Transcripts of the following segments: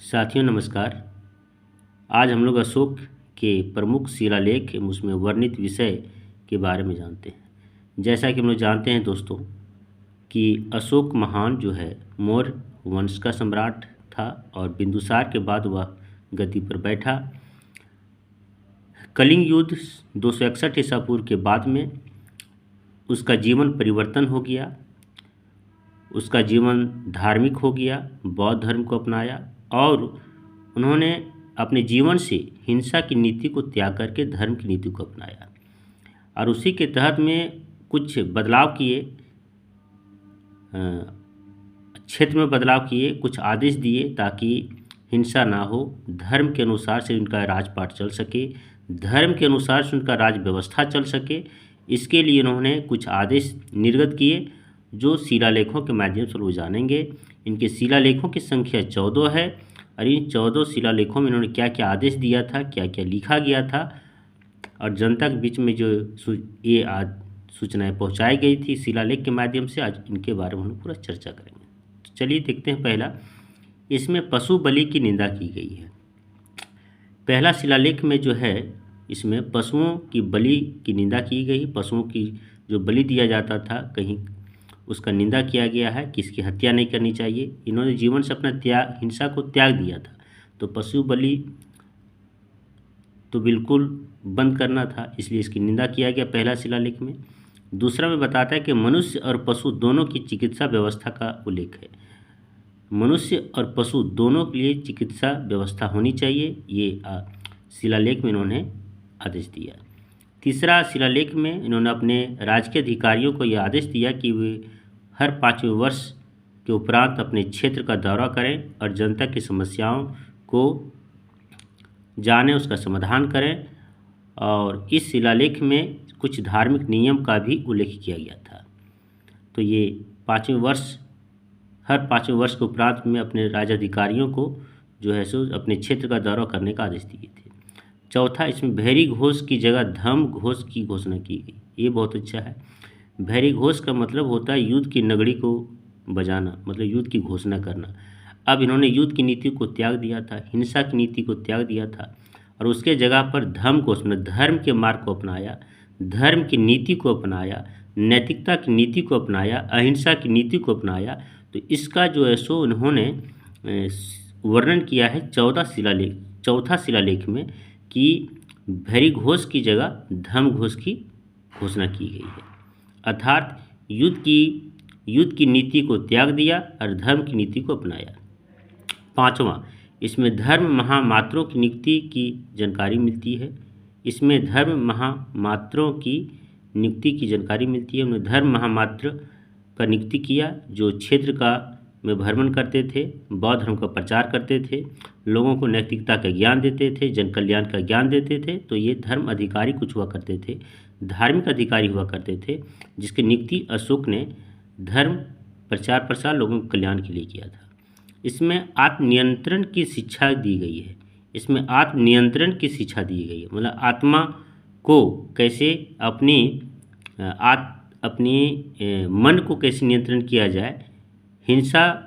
साथियों नमस्कार। आज हम लोग अशोक के प्रमुख शिलालेख एवं उसमें वर्णित विषय के बारे में जानते हैं। जैसा कि हम लोग जानते हैं दोस्तों कि अशोक महान जो है मौर्य वंश का सम्राट था और बिंदुसार के बाद वह गद्दी पर बैठा। कलिंग युद्ध 261 ईसा पूर्व के बाद में उसका जीवन परिवर्तन हो गया। उसका जीवन धार्मिक हो गया, बौद्ध धर्म को अपनाया और उन्होंने अपने जीवन से हिंसा की नीति को त्याग करके धर्म की नीति को अपनाया और उसी के तहत में कुछ बदलाव किए, क्षेत्र में बदलाव किए, कुछ आदेश दिए ताकि हिंसा ना हो, धर्म के अनुसार से उनका राजपाट चल सके, धर्म के अनुसार से उनका राज व्यवस्था चल सके। इसके लिए उन्होंने कुछ आदेश निर्गत किए जो शिलालेखों के माध्यम से लोग जानेंगे। इनके शिलालेखों की संख्या 14 है और इन 14 शिलालेखों में इन्होंने क्या क्या आदेश दिया था, क्या क्या लिखा गया था और जनता के बीच में जो ये सूचनाएं पहुंचाई गई थी शिलालेख के माध्यम से, आज इनके बारे में हम पूरा चर्चा करेंगे। तो चलिए देखते हैं। पहला, इसमें पशु बलि की निंदा की गई है। पहला शिलालेख में जो है इसमें पशुओं की बलि की निंदा की गई। पशुओं की जो बलि दिया जाता था कहीं उसका निंदा किया गया है कि इसकी हत्या नहीं करनी चाहिए। इन्होंने जीवन से अपना हिंसा को त्याग दिया था, तो पशु बलि तो बिल्कुल बंद करना था, इसलिए इसकी निंदा किया गया पहला शिलालेख में। दूसरा में बताता है कि मनुष्य और पशु दोनों की चिकित्सा व्यवस्था का उल्लेख है। मनुष्य और पशु दोनों के लिए चिकित्सा व्यवस्था होनी चाहिए, ये शिलालेख में इन्होंने आदेश दिया। तीसरा शिलालेख में इन्होंने अपने राजकीय अधिकारियों को यह आदेश दिया कि वे हर 5वें वर्ष के उपरांत अपने क्षेत्र का दौरा करें और जनता की समस्याओं को जानें, उसका समाधान करें। और इस शिलालेख में कुछ धार्मिक नियम का भी उल्लेख किया गया था। तो ये हर 5वें वर्ष के उपरांत में अपने राजाधिकारियों को जो है सो अपने क्षेत्र का दौरा करने का आदेश दिए थे। चौथा, इसमें भैरी घोष की जगह धम्म घोष की घोषणा की गई। ये बहुत अच्छा है। भैरी घोष का मतलब होता है युद्ध की नगड़ी को बजाना, मतलब युद्ध की घोषणा करना। अब इन्होंने युद्ध की नीति को त्याग दिया था, हिंसा की नीति को त्याग दिया था और उसके जगह पर धम्म घोष में धर्म के मार्ग को अपनाया, धर्म की नीति को अपनाया, नैतिकता की नीति को अपनाया, अहिंसा की नीति को अपनाया। तो इसका जो है सो उन्होंने वर्णन किया है चौथा शिलालेख में कि भैरी घोष की जगह धम्म घोष की घोषणा की गई है। अर्थात युद्ध की नीति को त्याग दिया और धर्म की नीति को अपनाया। पांचवा, इसमें धर्म महामात्रों की नियुक्ति की जानकारी मिलती है। इसमें धर्म महामात्रों की नियुक्ति की जानकारी मिलती है। उन्होंने धर्म महामात्र का नियुक्ति किया जो क्षेत्र का में भ्रमण करते थे, बौद्ध धर्म का प्रचार करते थे, लोगों को नैतिकता का ज्ञान देते थे, जन कल्याण का ज्ञान देते थे। तो ये धर्म अधिकारी कुछ हुआ करते थे, धार्मिक अधिकारी हुआ करते थे, जिसकी नियुक्ति अशोक ने धर्म प्रचार प्रसार लोगों के कल्याण के लिए किया था। इसमें आत्मनियंत्रण की शिक्षा दी गई है। इसमें आत्मनियंत्रण की शिक्षा दी गई है, मतलब आत्मा को कैसे अपने मन को कैसे नियंत्रण किया जाए, हिंसा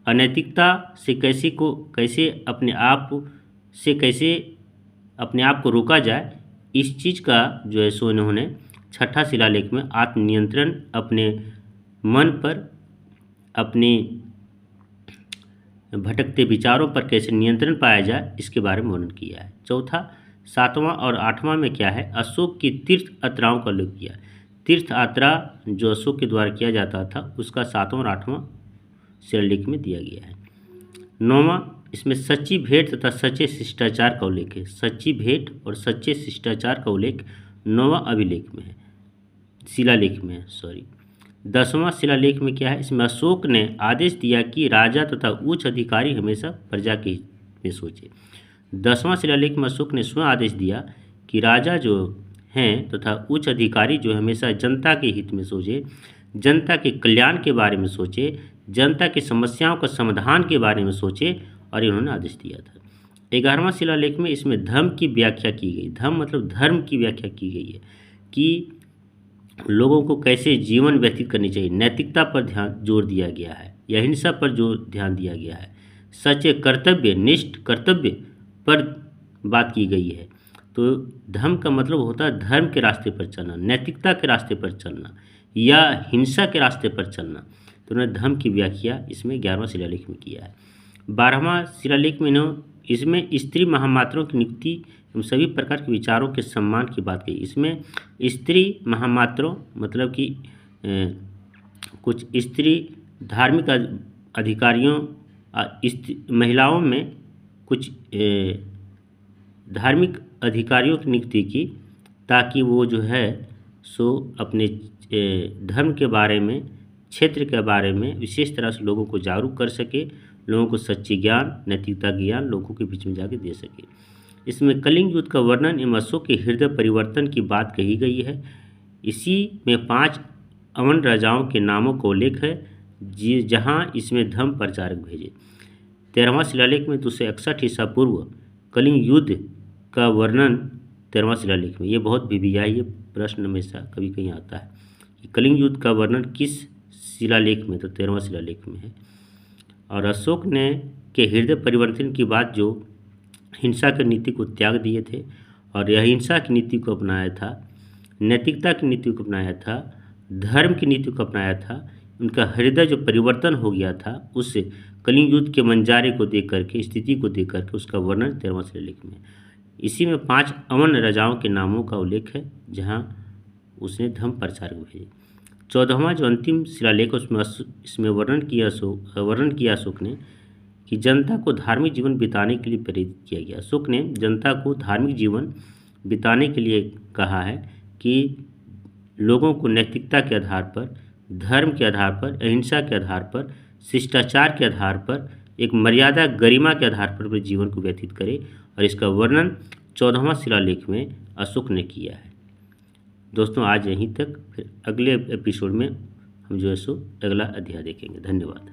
अनैतिकता से कैसे अपने आप को रोका जाए, इस चीज़ का जो है सो इन्होंने छठा शिलालेख में आत्मनियंत्रण, अपने मन पर, अपने भटकते विचारों पर कैसे नियंत्रण पाया जाए, इसके बारे में वर्णन किया है। चौथा, सातवां और आठवां में क्या है, अशोक की तीर्थ यात्राओं का उल्लेख किया। तीर्थ यात्रा जो अशोक के द्वारा किया जाता था उसका 7वां और 8वां शिलालेख में दिया गया है। 9वां, इसमें सच्ची भेंट तथा सच्चे शिष्टाचार का उल्लेख है। सच्ची भेंट और सच्चे शिष्टाचार का उल्लेख 9वां अभिलेख में है, शिलालेख में है, सॉरी। 10वां शिलालेख में क्या है, इसमें अशोक ने आदेश दिया कि राजा तथा उच्च अधिकारी हमेशा प्रजा के हित में सोचे। 10वां शिलालेख में अशोक ने स्वयं आदेश दिया कि राजा जो हैं तथा उच्च अधिकारी जो हमेशा जनता के हित में सोचे, जनता के कल्याण के बारे में सोचे, जनता की समस्याओं का समाधान के बारे में सोचे, और इन्होंने आदेश दिया था। 11वां शिलालेख में इसमें धर्म की व्याख्या की गई। धर्म मतलब धर्म की व्याख्या की गई है कि लोगों को कैसे जीवन व्यतीत करनी चाहिए, नैतिकता पर जोर दिया गया है या हिंसा पर ध्यान दिया गया है। सच कर्तव्य निष्ठ कर्तव्य पर बात की गई है। तो धर्म का मतलब होता है धर्म के रास्ते पर चलना, नैतिकता के रास्ते पर चलना या हिंसा के रास्ते पर चलना। तो उन्होंने धर्म की व्याख्या इसमें 11वां शिलालेख में किया है। 12वां शिलालेख में इसमें स्त्री महामात्रों की नियुक्ति एवं सभी प्रकार के विचारों के सम्मान की बात कही। इसमें स्त्री महामात्रों मतलब कि कुछ स्त्री धार्मिक अधिकारियों महिलाओं में कुछ धार्मिक अधिकारियों की नियुक्ति की, ताकि वो जो है सो अपने धर्म के बारे में, क्षेत्र के बारे में विशेष तरह से लोगों को जागरूक कर सके, लोगों को सच्ची ज्ञान नैतिकता ज्ञान लोगों के बीच में जाके दे सके। इसमें कलिंग युद्ध का वर्णन एवं अशोक के हृदय परिवर्तन की बात कही गई है। इसी में 5 अवन राजाओं के नामों का उल्लेख है जहाँ इसमें धर्म प्रचारक भेजे। 13वां शिलालेख में 261 ईसा पूर्व कलिंग युद्ध का वर्णन 13वां शिलालेख में। ये बहुत ये प्रश्न हमेशा कभी कहीं आता है कि कलिंग युद्ध का वर्णन किस शिलालेख में, तो 13वां शिलालेख में है। और अशोक ने के हृदय परिवर्तन की बात जो हिंसा की नीति को त्याग दिए थे और अहिंसा की नीति को अपनाया था, नैतिकता की नीति को अपनाया था, धर्म की नीति को अपनाया था, उनका हृदय जो परिवर्तन हो गया था, उससे कलिंग युद्ध के मंजारे को देख करके, स्थिति को देख करके उसका वर्णन 13वां शिलालेख में। इसी में 5 अवन राजाओं के नामों का उल्लेख है जहाँ उसने धर्म प्रचारक भेजे। 14वां जो अंतिम शिलालेख उसमें इसमें वर्णन किया अशोक ने कि जनता को धार्मिक जीवन बिताने के लिए प्रेरित किया गया। अशोक ने जनता को धार्मिक जीवन बिताने के लिए कहा है कि लोगों को नैतिकता के आधार पर, धर्म के आधार पर, अहिंसा के आधार पर, शिष्टाचार के आधार पर, एक मर्यादा गरिमा के आधार पर अपने जीवन को व्यतीत करे। और इसका वर्णन 14वां शिलालेख में अशोक ने किया है। दोस्तों आज यहीं तक, फिर अगले एपिसोड में हम जो है सो अगला अध्याय देखेंगे। धन्यवाद।